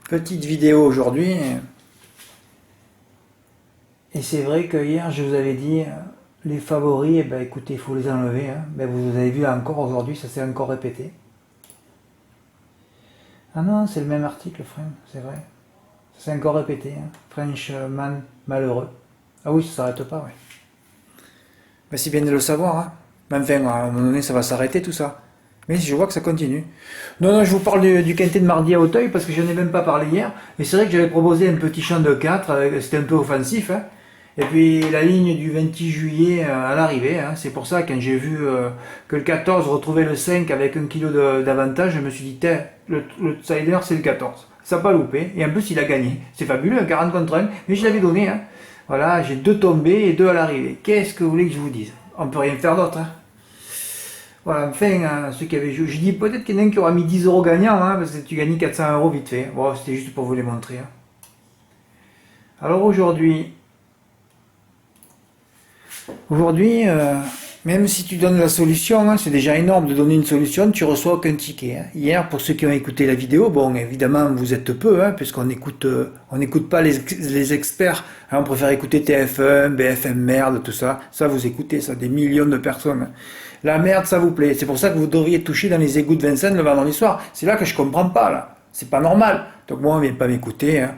Petite vidéo aujourd'hui. Et c'est vrai que hier je vous avais dit les favoris, eh ben, écoutez, il faut les enlever. Hein. Ben, vous avez vu encore aujourd'hui, ça s'est encore répété. Ah non, c'est le même article, frère, c'est vrai. Ça s'est encore répété. Hein. Frenchman malheureux. Ah oui, ça s'arrête pas, ouais. Ben, c'est bien de le savoir. Hein. Mais enfin, à un moment donné, ça va s'arrêter tout ça. Mais je vois que ça continue. Non, je vous parle du quintet de mardi à Auteuil parce que je n'en ai même pas parlé hier. Mais c'est vrai que j'avais proposé un petit champ de 4, c'était un peu offensif. Hein. Et puis la ligne du 26 juillet à l'arrivée, hein, c'est pour ça quand j'ai vu que le 14 retrouvait le 5 avec 1 kg d'avantage, je me suis dit, le outsider c'est le 14. Ça n'a pas loupé, et en plus il a gagné. C'est fabuleux, 40 contre 1, mais je l'avais donné. Hein. Voilà, j'ai 2 tombées et 2 à l'arrivée. Qu'est-ce que vous voulez que je vous dise? On peut rien faire d'autre. Hein. Voilà, enfin, ceux qui avaient joué, je dis peut-être qu'il y en a un qui aura mis 10 euros gagnants, hein, parce que tu gagnes 400 euros vite fait. Bon, c'était juste pour vous les montrer. Hein. Alors aujourd'hui, même si tu donnes la solution, hein, c'est déjà énorme de donner une solution, tu reçois aucun ticket. Hein. Hier, pour ceux qui ont écouté la vidéo, bon, évidemment, vous êtes peu, hein, puisqu'on n'écoute pas les experts. Hein, on préfère écouter TF1, BFM Merde, tout ça. Ça, vous écoutez, ça, des millions de personnes. Hein. La merde, ça vous plaît. C'est pour ça que vous devriez toucher dans les égouts de Vincennes le vendredi soir. C'est là que je comprends pas, là. C'est pas normal. Donc moi, on vient pas m'écouter. Hein.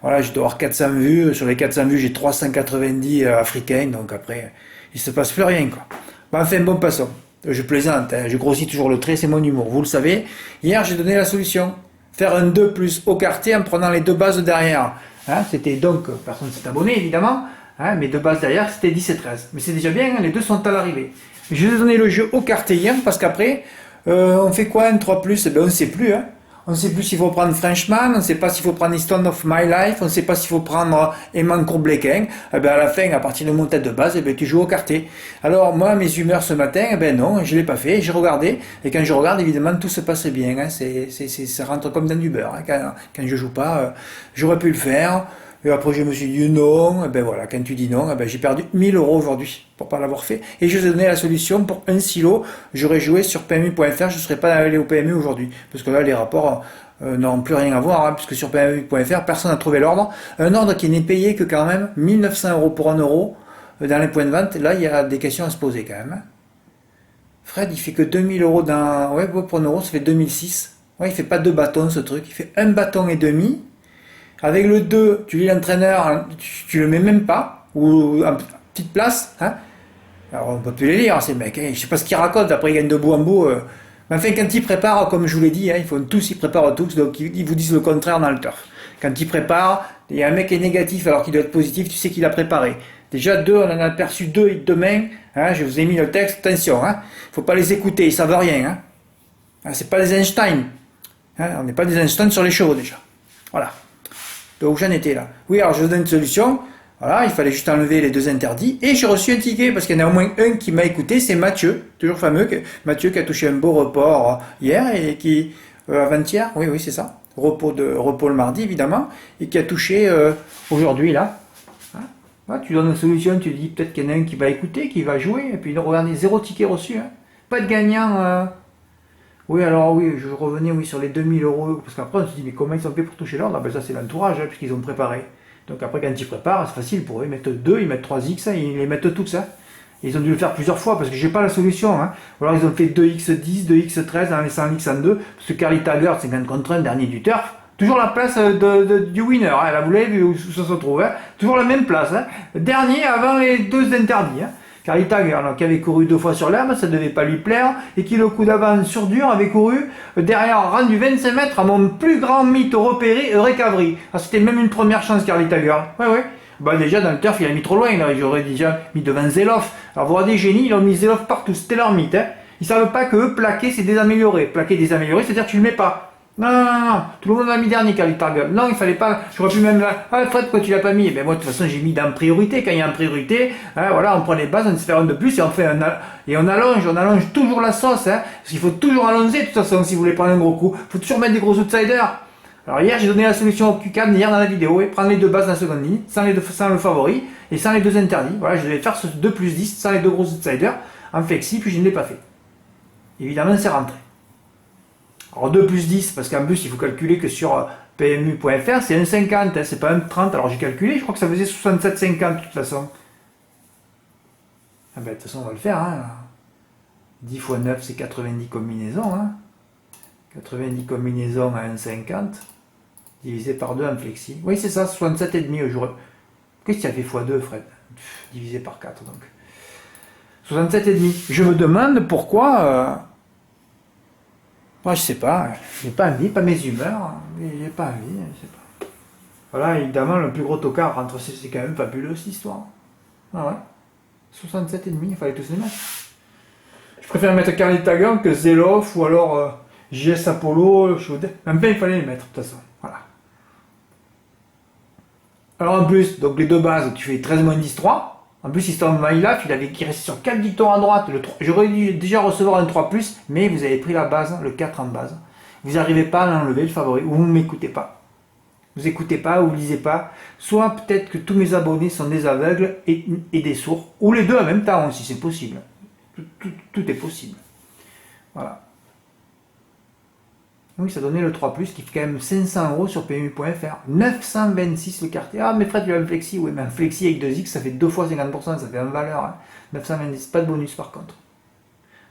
Voilà, je dois avoir 400 vues. Sur les 400 vues, j'ai 390 africains. Donc après, il se passe plus rien, quoi. Bon, enfin, bon, passons. Je plaisante, hein. Je grossis toujours le trait, c'est mon humour. Vous le savez. Hier, j'ai donné la solution. Faire un 2 plus au quartier en prenant les 2 bases derrière. Hein, c'était donc, personne ne s'est abonné, évidemment. Hein, mes 2 bases derrière, c'était 10 et 13. Mais c'est déjà bien, hein, les 2 sont à l'arrivée. Je vais donner le jeu au quartier hier, parce qu'après, on fait quoi, un 3 plus? Eh ben, on ne sait plus, hein. On ne sait plus s'il faut prendre Frenchman, on ne sait pas s'il faut prendre Easton of My Life, on ne sait pas s'il faut prendre Eman Courblequin. Eh ben à la fin, à partir de mon tête de base, eh ben tu joues au quartier. Alors moi, mes humeurs ce matin, eh ben non, je l'ai pas fait, j'ai regardé, et quand je regarde, évidemment, tout se passe bien. Hein, ça rentre comme dans du beurre. Hein, quand je joue pas, j'aurais pu le faire. Et après, je me suis dit non, et ben voilà, quand tu dis non, ben j'ai perdu 1000 euros aujourd'hui pour pas l'avoir fait. Et je vous ai donné la solution pour un silo. J'aurais joué sur PMU.fr, je ne serais pas allé au PMU aujourd'hui. Parce que là, les rapports n'ont plus rien à voir, hein, puisque sur PMU.fr, personne n'a trouvé l'ordre. Un ordre qui n'est payé que quand même 1900 euros pour 1 euro dans les points de vente. Là, il y a des questions à se poser quand même. Hein. Fred, il fait que 2000 euros dans. Ouais, pour 1 euro, ça fait 2006. Ouais, il fait pas 2 bâtons ce truc, il fait 1 bâton et demi. Avec le 2, tu lis l'entraîneur, tu le mets même pas, ou en petite place. Hein. Alors on peut plus les lire, ces mecs. Hein. Je sais pas ce qu'ils racontent, après ils gagnent de bout en bout. Mais enfin, quand ils préparent, comme je vous l'ai dit, hein, ils préparent tous, donc ils vous disent le contraire dans le turf. Quand ils préparent, il y a un mec qui est négatif alors qu'il doit être positif, tu sais qu'il a préparé. Déjà 2, on en a aperçu 2 demain. Hein, je vous ai mis le texte, attention, hein, faut pas les écouter, ils savent rien. Hein. C'est pas des Einstein. Hein, on n'est pas des Einstein sur les chevaux déjà. Voilà. Donc j'en étais là. Oui, alors je vous donne une solution. Voilà, il fallait juste enlever les 2 interdits. Et j'ai reçu un ticket, parce qu'il y en a au moins un qui m'a écouté, c'est Mathieu, toujours fameux. Mathieu qui a touché un beau report hier, et qui, avant-hier, oui, c'est ça. Repos le mardi, évidemment. Et qui a touché aujourd'hui, là. Hein, voilà, tu donnes une solution, tu dis peut-être qu'il y en a un qui va écouter, qui va jouer. Et puis regardez, 0 ticket reçu. Hein. Pas de gagnant. Oui, alors oui, je revenais sur les 2000 euros, parce qu'après on se dit, mais comment ils ont fait pour toucher l'ordre? Ben ça c'est l'entourage, hein, puisqu'ils ont préparé. Donc après quand ils préparent, c'est facile pour eux, ils mettent 2, ils mettent 3x, hein, ils les mettent toutes ça. Ils ont dû le faire plusieurs fois, parce que j'ai pas la solution. Hein. Ou alors ils ont fait 2x10, 2x13 en laissant x en 2, parce que Carly Taggart, 50 contre 1, dernier du turf. Toujours la place du winner, hein, là vous l'avez vu où ça se trouve, hein. Toujours la même place. Hein. Dernier avant les 2 interdits. Hein. Carly Taggart, qui avait couru 2 fois sur l'herbe, ça ne devait pas lui plaire, et qui le coup d'avant sur dur avait couru derrière, rendu 25 mètres à mon plus grand mythe repéré, Recavry. C'était même une première chance, Carly Taggart. Ouais. Bah déjà dans le turf, il a mis trop loin, là. J'aurais déjà mis devant Zeloff. Alors vous voyez des génies, ils ont mis Zeloff partout, c'était leur mythe. Hein. Ils savent pas que plaquer c'est désaméliorer. Plaquer désaméliorer, c'est-à-dire que tu le mets pas. Non, tout le monde l'a mis dernier, Carly Taggart. Non, il fallait pas, j'aurais pu même là, ah Fred, pourquoi tu l'as pas mis? Ben moi, de toute façon, j'ai mis dans priorité, quand il y a en priorité, hein, voilà, on prend les bases, on se fait un de plus, et on allonge toujours la sauce, hein, parce qu'il faut toujours allonger, de toute façon, si vous voulez prendre un gros coup, il faut toujours mettre des gros outsiders. Alors hier, j'ai donné la solution au Q4, hier dans la vidéo, et prendre les 2 bases dans la seconde ligne, sans le favori, et sans les 2 interdits. Voilà, je devais faire ce 2 plus 10, sans les 2 gros outsiders, en flexi, puis je ne l'ai pas fait. Évidemment, c'est rentré. Alors 2 plus 10, parce qu'en plus, il faut calculer que sur PMU.fr, c'est 1,50, hein, c'est pas 1,30. Alors j'ai calculé, je crois que ça faisait 67,50 de toute façon. Ah ben, de toute façon, on va le faire. Hein. 10 x 9, c'est 90 combinaisons. Hein. 90 combinaisons à 1,50 divisé par 2 en flexi. Oui, c'est ça, 67,5 au jour. Qu'est-ce que tu as fait x2, Fred? Divisé par 4, donc. 67,5. Je me demande pourquoi... Moi, je sais pas. J'ai pas envie, pas mes humeurs. J'ai pas envie, je sais pas. Voilà, évidemment, le plus gros tocard entre c'est quand même fabuleux, cette histoire. Ah ouais. 67,5, il fallait tous les mettre. Je préfère mettre Carly Tagan que Zeloff ou alors JS Apollo, Chaudet. Même pas, il fallait les mettre, de toute façon. Voilà. Alors en plus, donc les deux bases, tu fais 13 moins 10, 3. En plus, System MyLife, il restait sur 4 victoires à droite. J'aurais dû déjà recevoir un 3+, mais vous avez pris la base, le 4 en base. Vous n'arrivez pas à l'enlever, le favori, ou vous ne m'écoutez pas. Vous n'écoutez pas, ou vous ne lisez pas. Soit peut-être que tous mes abonnés sont des aveugles et des sourds, ou les deux en même temps aussi, c'est possible. Tout est possible. Voilà. Oui, ça donnait le 3+, qui fait quand même 500 € sur PMU.fr. 926 le quartier. Ah, mais Fred, tu as un flexi. Oui, mais un flexi avec 2X, ça fait 2 fois 50%, ça fait une valeur. Hein. 926, pas de bonus par contre.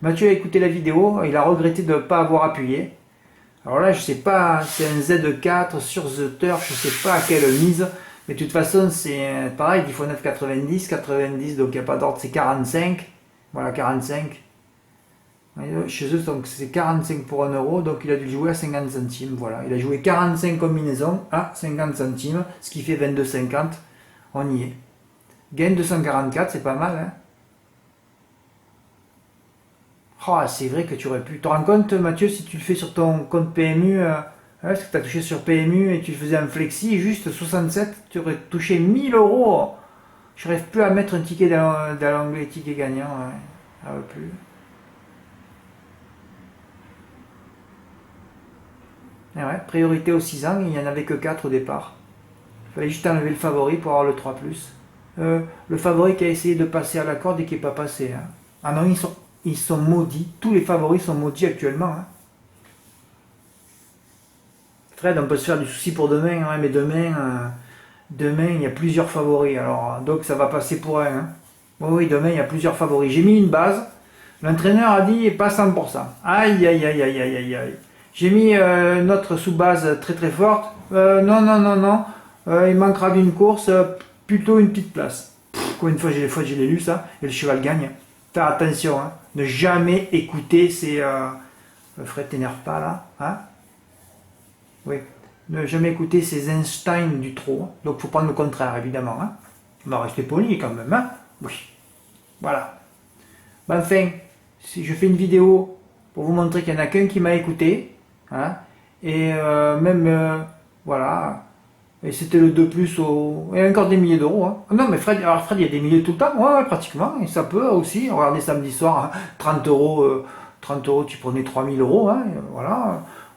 Mathieu a écouté la vidéo, il a regretté de ne pas avoir appuyé. Alors là, je sais pas, c'est un Z4 sur The Turf, je sais pas à quelle mise. Mais de toute façon, c'est pareil, 10 x 9, 90, 90, donc il n'y a pas d'ordre, c'est 45. Voilà, 45. Chez eux, donc c'est 45 pour 1 €, donc il a dû jouer à 50 centimes. Voilà, il a joué 45 combinaisons à 50 centimes, ce qui fait 22,50. On y est. Gain 244, c'est pas mal. Hein. Oh, c'est vrai que tu aurais pu. Tu te rends compte, Mathieu, si tu le fais sur ton compte PMU, parce que tu as touché sur PMU et tu faisais un flexi, juste 67, tu aurais touché 1000 €. Je n'arrive plus à mettre un ticket dans l'onglet ticket gagnant. Ouais. Ça va plus. Et ouais, priorité aux 6 ans, il n'y en avait que 4 au départ. Il fallait juste enlever le favori pour avoir le 3+. Le favori qui a essayé de passer à la corde et qui n'est pas passé. Hein. Ah non, ils sont maudits. Tous les favoris sont maudits actuellement. Hein. Fred, on peut se faire du souci pour demain, hein, mais demain, il y a plusieurs favoris. Alors, donc ça va passer pour un. Hein. Oui, demain, il y a plusieurs favoris. J'ai mis une base. L'entraîneur a dit pas 100%. Aïe, aïe, aïe, aïe, aïe, aïe, aïe. J'ai mis notre sous-base très très forte. Non. Il manquera d'une course, plutôt une petite place. Combien de fois j'ai lu ça et le cheval gagne. Fais attention, hein. Ne jamais écouter ces... Fred, t'énerve pas là, hein? Oui. Ne jamais écouter ces Einstein du trop. Hein. Donc faut prendre le contraire, évidemment. Hein. On va rester poli quand même, hein? Oui. Voilà. Ben, enfin, si je fais une vidéo pour vous montrer qu'il n'y en a qu'un qui m'a écouté, hein, et voilà, et c'était le 2+, et encore des milliers d'euros. Hein. Non, mais Fred, il y a des milliers tout le temps, ouais, pratiquement, et ça peut aussi. Regardez samedi soir, hein, 30 €, 30 €, tu prenais 3000 €, hein,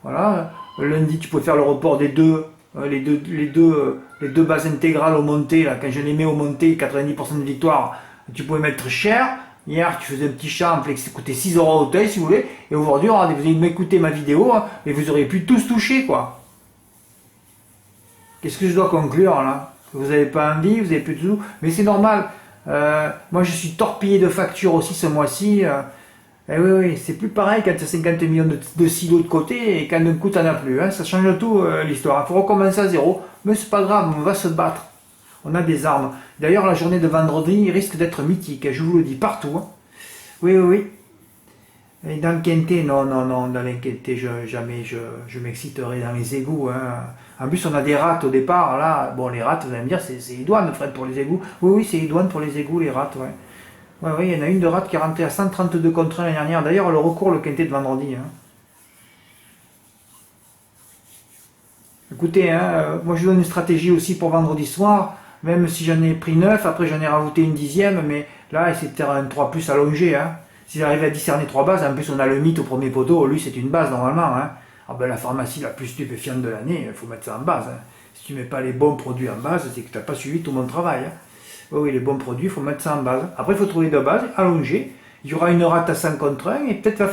voilà. Lundi, tu pouvais faire le report des deux, les deux bases intégrales au monté, là, quand je les mets au monté, 90% de victoire, tu pouvais mettre cher. Hier, tu faisais un petit chat en flex, ça coûtait 6 € au taille, si vous voulez. Et aujourd'hui, vous allez m'écouter ma vidéo, hein, et vous auriez pu tous toucher, quoi. Qu'est-ce que je dois conclure, là? Vous n'avez pas envie, vous n'avez plus de sous. Mais c'est normal. Moi, je suis torpillé de factures aussi ce mois-ci. Et oui, c'est plus pareil quand tu as 50 millions de silos de côté et quand d'un coup, tu n'en as plus. Hein. Ça change tout, l'histoire. Il faut recommencer à zéro. Mais c'est pas grave, on va se battre. On a des armes. D'ailleurs, la journée de vendredi risque d'être mythique, je vous le dis, partout. Hein. Oui. Et dans le quintet, non, dans le quintet, jamais je m'exciterai dans les égouts. Hein. En plus, on a des rats au départ. Là, bon, les rats, vous allez me dire, c'est les douanes, Fred, pour les égouts. Oui, c'est les douanes pour les égouts, les rats, ouais. Oui, il y en a une de rate qui est rentrée à 132 contre 1 l'année dernière. D'ailleurs, le recours, le quintet de vendredi. Hein. Écoutez, moi je donne une stratégie aussi pour vendredi soir. Même si j'en ai pris 9, après j'en ai rajouté une 10e, mais là c'était un 3+ allongé. Hein. Si j'arrive à discerner 3 bases, en plus on a le mythe au premier poteau, lui c'est une base normalement. Hein. Ah ben, la pharmacie la plus stupéfiante de l'année, il faut mettre ça en base. Hein. Si tu ne mets pas les bons produits en base, c'est que tu n'as pas suivi tout mon travail. Hein. Oui, les bons produits, il faut mettre ça en base. Après il faut trouver 2 bases allongées, il y aura une rate à 100 contre 1 et peut-être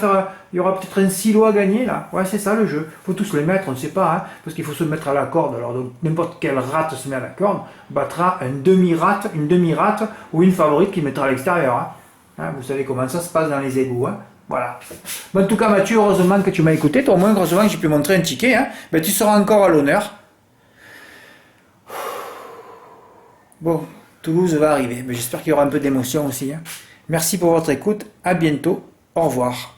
il y aura peut-être un silo à gagner là. Ouais, c'est ça le jeu. Faut tous les mettre, on ne sait pas, hein, parce qu'il faut se mettre à la corde. Alors donc n'importe quelle rate se met à la corde battra une demi-rate ou une favorite qui mettra à l'extérieur. Hein, vous savez comment ça se passe dans les égouts. Hein. Voilà. En tout cas, Mathieu, heureusement que tu m'as écouté. Toi, au moins, heureusement que j'ai pu montrer un ticket. Hein. Ben, tu seras encore à l'honneur. Bon, Toulouse va arriver. Mais j'espère qu'il y aura un peu d'émotion aussi. Hein. Merci pour votre écoute. À bientôt. Au revoir.